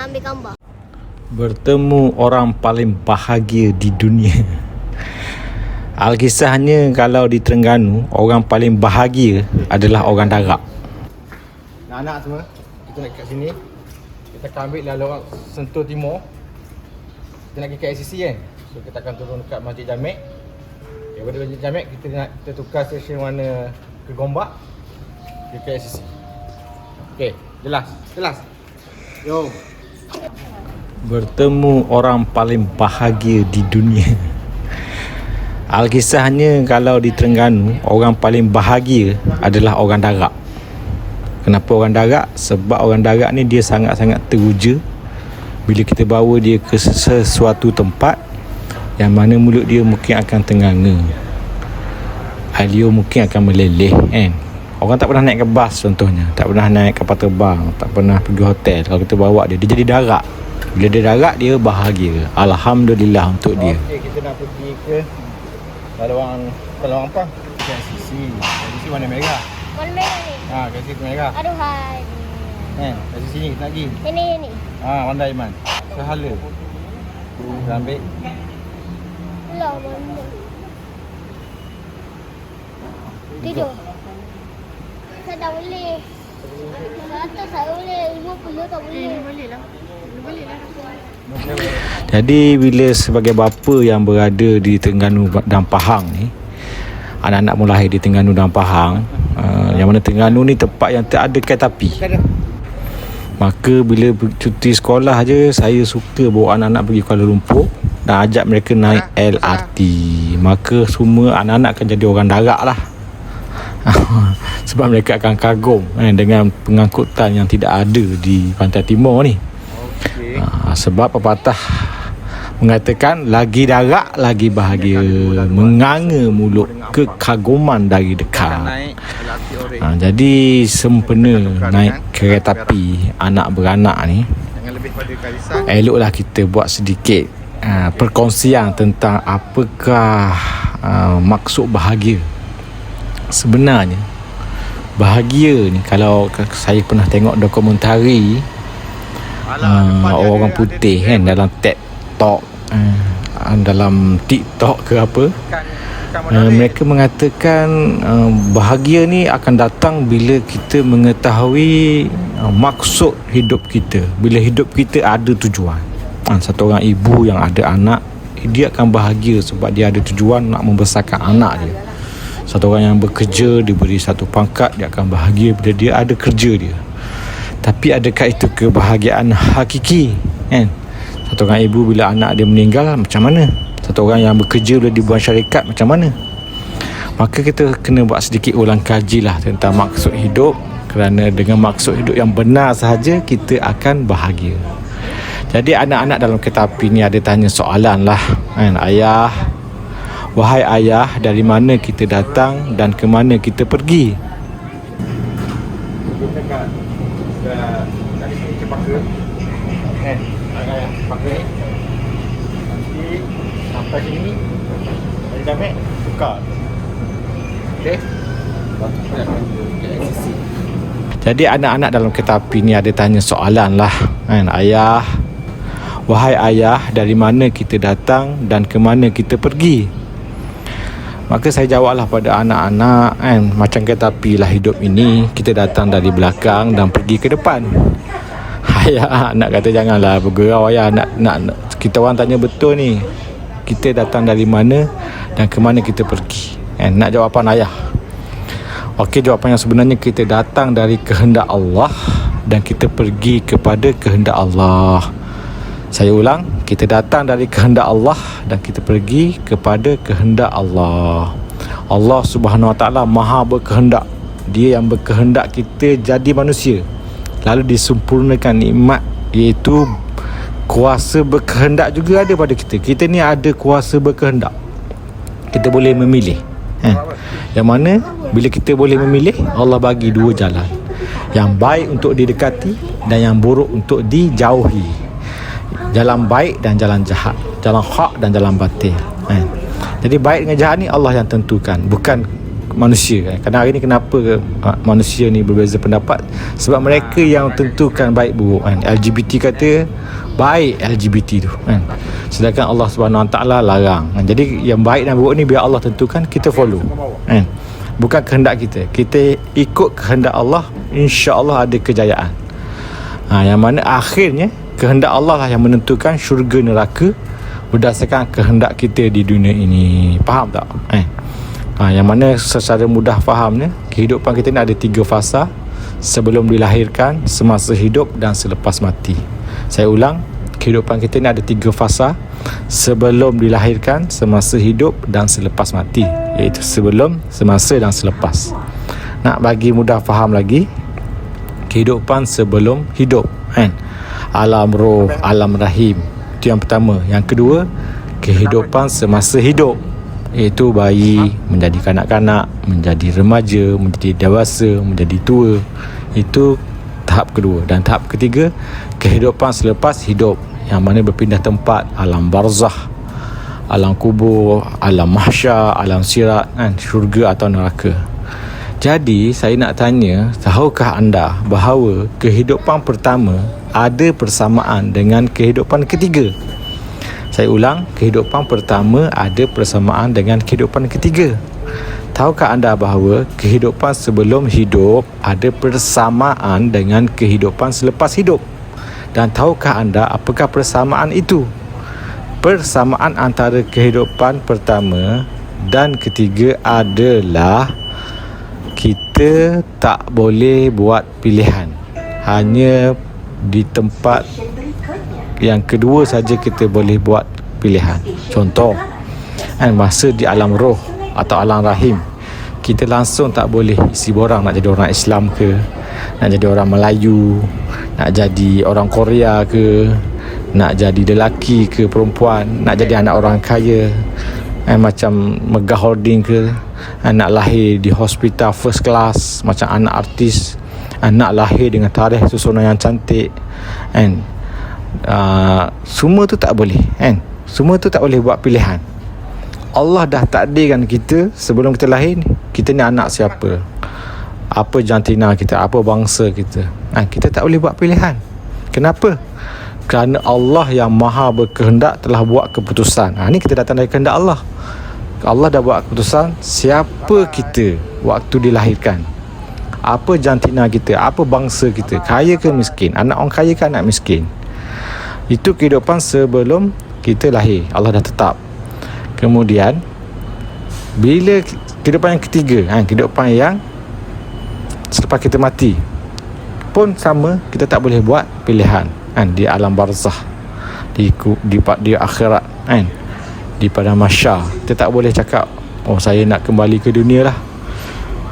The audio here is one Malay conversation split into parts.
Nak ambil gambar. Bertemu orang paling bahagia di dunia. Alkisahnya kalau di Terengganu, orang paling bahagia adalah orang Darak. Anak-anak semua, kita nak kat sini. Kita akan ambil lalu orang Sentul Timur. Kita nak pergi ke ICC kan. So kita akan turun dekat Masjid Jamek. Daripada Masjid Jamek kita tukar stesen mana ke Gombak ke ICC. Okey, jelas. Jom. Bertemu orang paling bahagia di dunia. Alkisahnya kalau di Terengganu, orang paling bahagia adalah orang Darak. Kenapa orang Darak? Sebab orang Darak ni dia sangat-sangat teruja bila kita bawa dia ke sesuatu tempat yang mana mulut dia mungkin akan tenganga, alio mungkin akan meleleh kan. Orang tak pernah naik ke bas contohnya, tak pernah naik kapal terbang, tak pernah pergi hotel. Kalau kita bawa dia jadi Darak. Bila dia Darak, dia bahagia. Alhamdulillah untuk dia. Okey, kita nak pergi ke Laluan apa? Ke ICC. ICC warna merah. Warna merah ni. Kat situ merah. Aduh hai. Kat sini kita nak pergi. Ini. Wanda Iman. Sehala. Kita ambil. Lah mana. Tidur. Saya tak boleh. Atas saya boleh. 50 tak boleh. Boleh lah. Jadi bila sebagai bapa yang berada di Terengganu dan Pahang ni, anak-anak pun lahir di Terengganu dan Pahang, yang mana Terengganu ni tempat yang tak ada kereta api. Maka bila cuti sekolah je, saya suka bawa anak-anak pergi Kuala Lumpur dan ajak mereka naik LRT. Maka semua anak-anak akan jadi orang Darak lah. Sebab mereka akan kagum dengan pengangkutan yang tidak ada di Pantai Timur ni. Sebab pepatah mengatakan lagi Darak lagi bahagia, menganga mulut kekaguman dari dekat. Jadi sempena naik kereta api anak beranak ni, eloklah kita buat sedikit perkongsian tentang apakah maksud bahagia. Sebenarnya bahagia ni, kalau saya pernah tengok dokumentari orang putih kan dalam TED Talk, dalam TikTok ke apa, mereka mengatakan bahagia ni akan datang bila kita mengetahui maksud hidup kita. Bila hidup kita ada tujuan. Satu orang ibu yang ada anak, dia akan bahagia sebab dia ada tujuan nak membesarkan anak dia. Satu orang yang bekerja, diberi satu pangkat, dia akan bahagia bila dia ada kerja dia. Tapi adakah itu kebahagiaan hakiki kan? Satu orang ibu bila anak dia meninggal, macam mana? Satu orang yang bekerja bila dibuat syarikat, macam mana? Maka kita kena buat sedikit ulang kaji lah tentang maksud hidup. Kerana dengan maksud hidup yang benar sahaja, kita akan bahagia. Jadi anak-anak dalam kereta api ni ada tanya soalan lah kan? Ayah, wahai ayah, dari mana kita datang dan ke mana kita pergi? Dari sini ke Paka. Paka ni. Nanti sampai sini dari Jamek tukar. Okey. Lepas tu kita akan ke ICC. Jadi anak-anak dalam kereta api ni ada tanya soalan lah kan? Ayah, wahai ayah, dari mana kita datang dan ke mana kita pergi? Maka saya jawablah pada anak-anak kan, macam kereta api lah hidup ini. Kita datang dari belakang dan pergi ke depan. Ayah nak kata janganlah bergurau ayah, nak kita orang tanya betul ni. Kita datang dari mana dan ke mana kita pergi. Nak jawapan ayah. Okey, jawapan yang sebenarnya, kita datang dari kehendak Allah dan kita pergi kepada kehendak Allah. Saya ulang, kita datang dari kehendak Allah dan kita pergi kepada kehendak Allah. Allah Subhanahu Wa Taala Maha berkehendak. Dia yang berkehendak kita jadi manusia, lalu disempurnakan nikmat, iaitu kuasa berkehendak juga ada pada kita. Kita ni ada kuasa berkehendak. Kita boleh memilih. Yang mana bila kita boleh memilih, Allah bagi dua jalan, yang baik untuk didekati dan yang buruk untuk dijauhi. Jalan baik dan jalan jahat, jalan hak dan jalan batil. Jadi baik dengan jahat ni Allah yang tentukan, bukan manusia. Kadang hari ni kenapa manusia ni berbeza pendapat? Sebab mereka yang tentukan baik buruk kan. LGBT kata baik LGBT tu kan, sedangkan Allah Subhanahu Wa Taala larang kan. Jadi yang baik dan buruk ni biar Allah tentukan, kita follow kan. Bukan kehendak kita, kita ikut kehendak Allah, insya-Allah ada kejayaan. Yang mana akhirnya kehendak Allah lah yang menentukan syurga neraka berdasarkan kehendak kita di dunia ini. Faham tak? Yang mana secara mudah fahamnya, kehidupan kita ni ada 3 fasa: sebelum dilahirkan, semasa hidup dan selepas mati. Saya ulang, kehidupan kita ni ada 3 fasa: sebelum dilahirkan, semasa hidup dan selepas mati, iaitu sebelum, semasa dan selepas. Nak bagi mudah faham lagi, kehidupan sebelum hidup kan, alam roh, alam rahim, itu yang pertama. Yang kedua, kehidupan semasa hidup, iaitu bayi menjadi kanak-kanak, menjadi remaja, menjadi dewasa, menjadi tua. Itu tahap kedua. Dan tahap ketiga, kehidupan selepas hidup, yang mana berpindah tempat, alam barzah, alam kubur, alam mahsyar, alam sirat kan, syurga atau neraka. Jadi saya nak tanya, tahukah anda bahawa kehidupan pertama ada persamaan dengan kehidupan ketiga? Saya ulang, kehidupan pertama ada persamaan dengan kehidupan ketiga. Tahukah anda bahawa kehidupan sebelum hidup ada persamaan dengan kehidupan selepas hidup? Dan tahukah anda apakah persamaan itu? Persamaan antara kehidupan pertama dan ketiga adalah kita tak boleh buat pilihan. Hanya di tempat yang kedua saja kita boleh buat pilihan. Contoh, masa di alam roh atau alam rahim, kita langsung tak boleh isi borang nak jadi orang Islam ke, nak jadi orang Melayu, nak jadi orang Korea ke, nak jadi lelaki ke perempuan, nak jadi anak orang kaya, macam megah holding ke, nak lahir di hospital first class macam anak artis, nak lahir dengan tarikh susunan yang cantik kan. Semua tu tak boleh kan. Semua tu tak boleh buat pilihan. Allah dah takdirkan kita sebelum kita lahir ni, kita ni anak siapa, apa jantina kita, apa bangsa kita. Kita tak boleh buat pilihan. Kenapa? Kerana Allah yang maha berkehendak telah buat keputusan. Ni kita datang dari kehendak Allah. Allah dah buat keputusan siapa kita waktu dilahirkan, apa jantina kita, apa bangsa kita, kaya ke miskin, anak orang kaya ke anak miskin. Itu kehidupan sebelum kita lahir, Allah dah tetap. Kemudian bila kehidupan yang ketiga, kehidupan yang selepas kita mati pun sama, kita tak boleh buat pilihan di alam barzah, di akhirat di padang mahsyar. Kita tak boleh cakap, saya nak kembali ke dunia lah,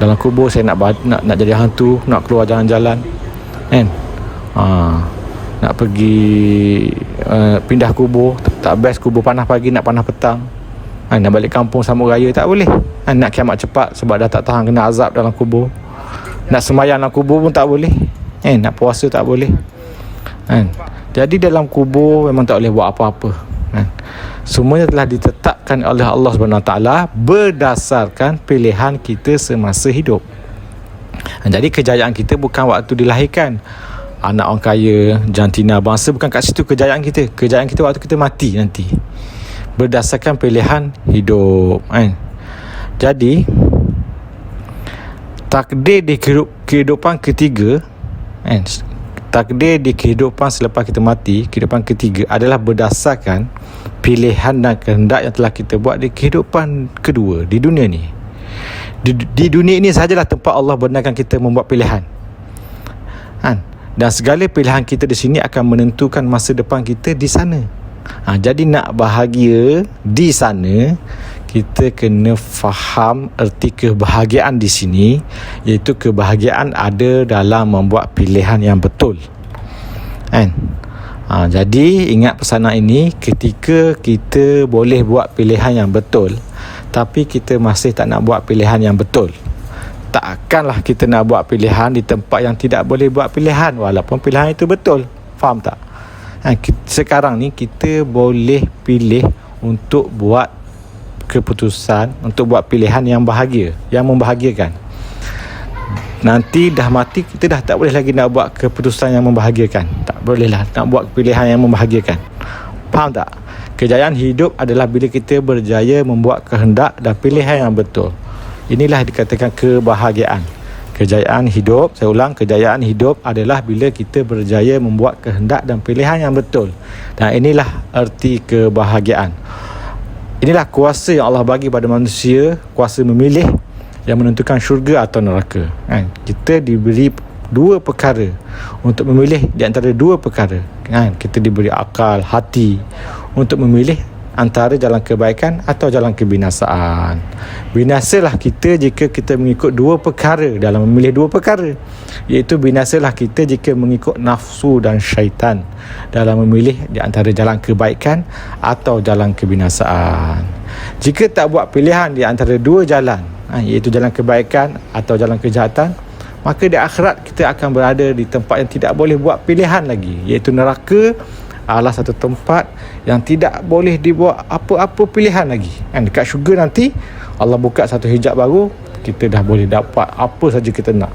dalam kubur saya nak jadi hantu, nak keluar jalan-jalan nak pergi pindah kubur, tak best kubur panas pagi nak panas petang, nak balik kampung sambut raya, tak boleh. Nak kiamat cepat sebab dah tak tahan kena azab dalam kubur, nak semayang dalam kubur pun tak boleh, nak puasa tak boleh. Jadi dalam kubur memang tak boleh buat apa-apa. Semuanya telah ditetapkan oleh Allah SWT berdasarkan pilihan kita semasa hidup. Jadi kejayaan kita bukan waktu dilahirkan, anak orang kaya, jantina bangsa, bukan kat situ kejayaan kita. Kejayaan kita waktu kita mati nanti, berdasarkan pilihan hidup. Jadi takdir di kehidupan ketiga, takdir di kehidupan selepas kita mati, kehidupan ketiga adalah berdasarkan pilihan dan kehendak yang telah kita buat di kehidupan kedua, di dunia ni. Di dunia ini sahajalah tempat Allah benarkan kita membuat pilihan. Dan segala pilihan kita di sini akan menentukan masa depan kita di sana. Jadi nak bahagia di sana, kita kena faham erti kebahagiaan di sini, iaitu kebahagiaan ada dalam membuat pilihan yang betul. Jadi ingat pesanan ini, ketika kita boleh buat pilihan yang betul tapi kita masih tak nak buat pilihan yang betul, takkanlah kita nak buat pilihan di tempat yang tidak boleh buat pilihan walaupun pilihan itu betul. Faham tak? Sekarang ni kita boleh pilih untuk buat keputusan untuk buat pilihan yang bahagia, yang membahagiakan. Nanti dah mati, kita dah tak boleh lagi nak buat keputusan yang membahagiakan. Tak boleh lah nak buat pilihan yang membahagiakan. Faham tak? Kejayaan hidup adalah bila kita berjaya membuat kehendak dan pilihan yang betul. Inilah dikatakan kebahagiaan. Kejayaan hidup, saya ulang, kejayaan hidup adalah bila kita berjaya membuat kehendak dan pilihan yang betul. Dan inilah erti kebahagiaan. Inilah kuasa yang Allah bagi pada manusia, kuasa memilih yang menentukan syurga atau neraka. Kita diberi dua perkara untuk memilih di antara dua perkara. Kita diberi akal, hati untuk memilih antara jalan kebaikan atau jalan kebinasaan. Binasalah kita jika kita mengikut dua perkara dalam memilih dua perkara, iaitu binasalah kita jika mengikut nafsu dan syaitan dalam memilih di antara jalan kebaikan atau jalan kebinasaan. Jika tak buat pilihan di antara dua jalan, iaitu jalan kebaikan atau jalan kejahatan, maka di akhirat kita akan berada di tempat yang tidak boleh buat pilihan lagi, iaitu neraka adalah satu tempat yang tidak boleh dibuat apa-apa pilihan lagi. Dekat syurga nanti Allah buka satu hijab baru, kita dah boleh dapat apa saja kita nak.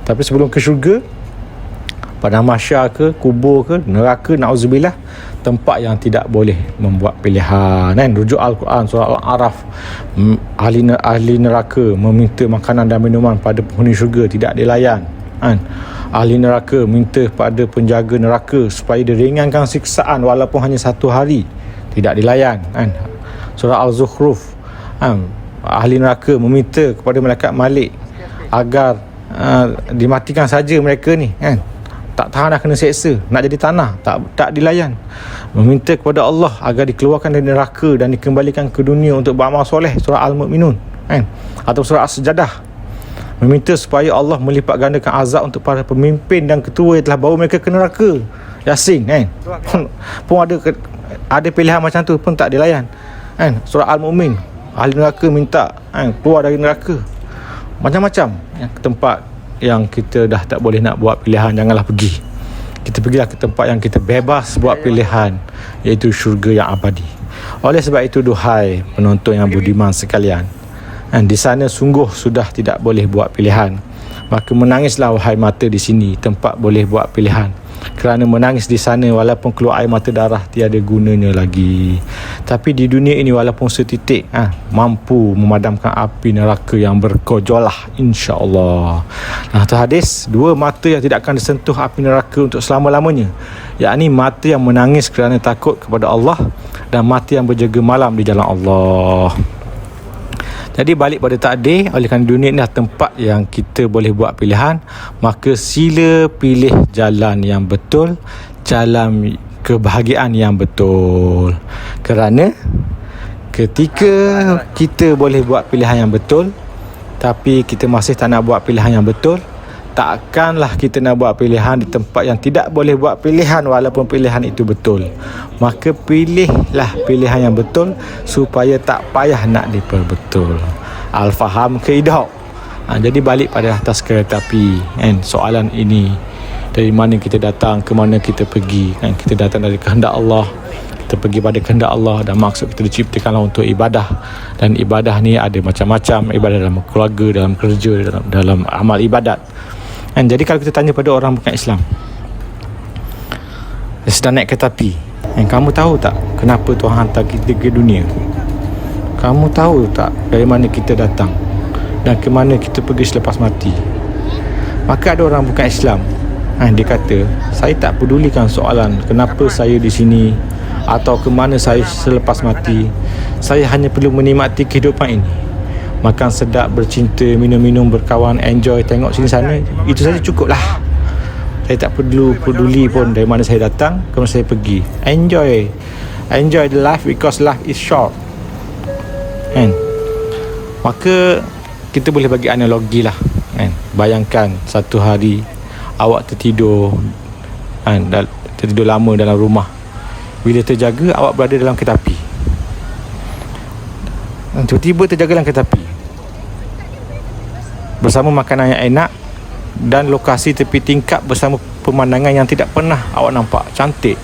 Tapi sebelum ke syurga, pada mahsyar ke, kubur ke, neraka, na'udzubillah, tempat yang tidak boleh membuat pilihan. Rujuk Al-Quran surah Al-A'raf, ahli neraka meminta makanan dan minuman pada penghuni syurga, tidak dilayan. Ahli neraka minta pada penjaga neraka supaya diringankan siksaan walaupun hanya satu hari, tidak dilayan. Surah Al-Zukhruf, ahli neraka meminta kepada malaikat Malik agar dimatikan saja mereka ni, tak tahan dah kena seksa, nak jadi tanah, tak dilayan. Meminta kepada Allah agar dikeluarkan dari neraka dan dikembalikan ke dunia untuk beramal soleh, surah Al-Mu'minun, atau surah As-Sajadah. Meminta supaya Allah melipat gandakan azab untuk para pemimpin dan ketua yang telah bawa mereka ke neraka, Yasin, pun ada pilihan macam tu pun tak dilayan. Surah Al-Mu'min, ahli neraka minta keluar dari neraka. Macam-macam tempat yang kita dah tak boleh nak buat pilihan, janganlah pergi. Kita pergilah ke tempat yang kita bebas buat pilihan, iaitu syurga yang abadi. Oleh sebab itu, duhai penonton yang budiman sekalian, di sana sungguh sudah tidak boleh buat pilihan. Maka menangislah wahai mata di sini, tempat boleh buat pilihan. Kerana menangis di sana walaupun keluar air mata darah tiada gunanya lagi. Tapi di dunia ini walaupun setitik mampu memadamkan api neraka yang bergejolak, insya-Allah. Itu hadis, dua mata yang tidak akan disentuh api neraka untuk selama-lamanya, yakni mata yang menangis kerana takut kepada Allah dan mata yang berjaga malam di jalan Allah. Jadi balik pada takdir, oleh kerana dunia ni adalah tempat yang kita boleh buat pilihan, maka sila pilih jalan yang betul, jalan kebahagiaan yang betul. Kerana ketika kita boleh buat pilihan yang betul, tapi kita masih tak nak buat pilihan yang betul, takkanlah kita nak buat pilihan di tempat yang tidak boleh buat pilihan walaupun pilihan itu betul. Maka pilihlah pilihan yang betul supaya tak payah nak diperbetul. Al-faham kaidah. Jadi balik pada atas kereta api, soalan ini, dari mana kita datang, ke mana kita pergi. Kita datang dari kehendak Allah, kita pergi pada kehendak Allah, dan maksud kita diciptakanlah untuk ibadah. Dan ibadah ni ada macam-macam, ibadah dalam keluarga, dalam kerja, dalam amal ibadat. Jadi kalau kita tanya pada orang bukan Islam, dia sedang naik kereta api, kamu tahu tak kenapa Tuhan hantar kita ke dunia? Kamu tahu tak dari mana kita datang dan ke mana kita pergi selepas mati? Maka ada orang bukan Islam, dia kata, saya tak pedulikan soalan kenapa saya di sini atau ke mana saya selepas mati. Saya hanya perlu menikmati kehidupan ini, makan sedap, bercinta, minum-minum, berkawan, enjoy, tengok sini sana. Itu saja cukup lah. Saya tak perlu peduli pun dari mana saya datang, ke mana saya pergi. Enjoy the life because life is short. Maka kita boleh bagi analogi lah. Bayangkan satu hari awak tertidur, tertidur lama dalam rumah. Bila terjaga, awak berada dalam kereta api. Tiba-tiba terjaga dalam kereta api bersama makanan yang enak dan lokasi tepi tingkap bersama pemandangan yang tidak pernah awak nampak, cantik.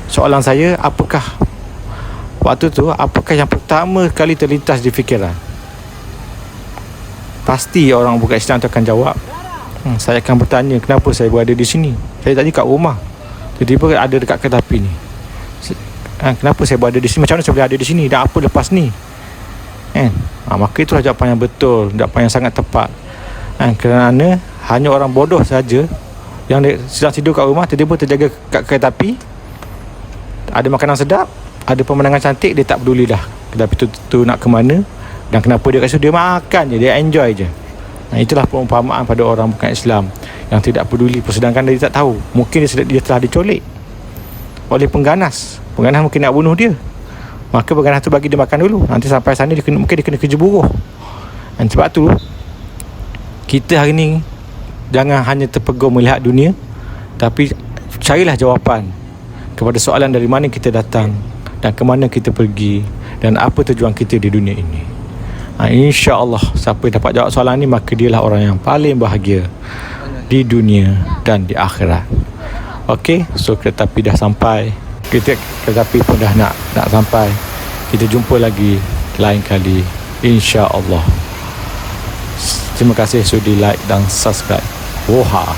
Soalan saya, apakah waktu tu apakah yang pertama kali terlintas di fikiran? Pasti orang bukan Islam tu akan jawab, saya akan bertanya, kenapa saya berada di sini? Saya tadi kat rumah, tiba-tiba ada dekat kereta api ni. Kenapa saya berada di sini? Macam mana saya boleh ada di sini? Dan apa lepas ni? Maka itulah jawapan yang betul, jawapan yang sangat tepat. Kerana hanya orang bodoh saja yang sedang tidur kat rumah, tiba-tiba terjaga kat kereta api, ada makanan sedap, ada pemandangan cantik, dia tak peduli dah kereta api tu nak ke mana dan kenapa dia kat situ. Dia makan je, dia enjoy je. Itulah perumpamaan pada orang bukan Islam yang tidak peduli, sedangkan dia tak tahu, mungkin dia telah dicolik oleh pengganas mungkin nak bunuh dia, maka pengganas tu bagi dia makan dulu, nanti sampai sana mungkin dia kena kerja buruh. Dan sebab tu kita hari ni jangan hanya terpegun melihat dunia, tapi carilah jawapan kepada soalan dari mana kita datang dan ke mana kita pergi dan apa tujuan kita di dunia ini. InsyaAllah siapa yang dapat jawab soalan ni, maka dialah orang yang paling bahagia di dunia dan di akhirat. Okey, so kereta api dah sampai, kereta api pun dah nak sampai. Kita jumpa lagi lain kali, InsyaAllah. Terima kasih sudi like dan subscribe. Woha.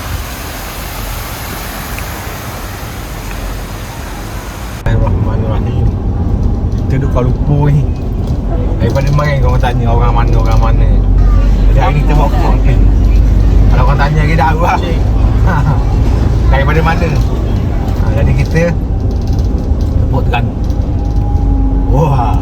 Bismillahirrahmanirrahim. Kita duk Kuala Lumpur ni. Daripada main korang tanya orang mana. Jadi hari ni kita bawa camping. Kalau korang tanya lagi dah lah. Daripada mana? Jadi kita Tepuk Terengganu. Wah.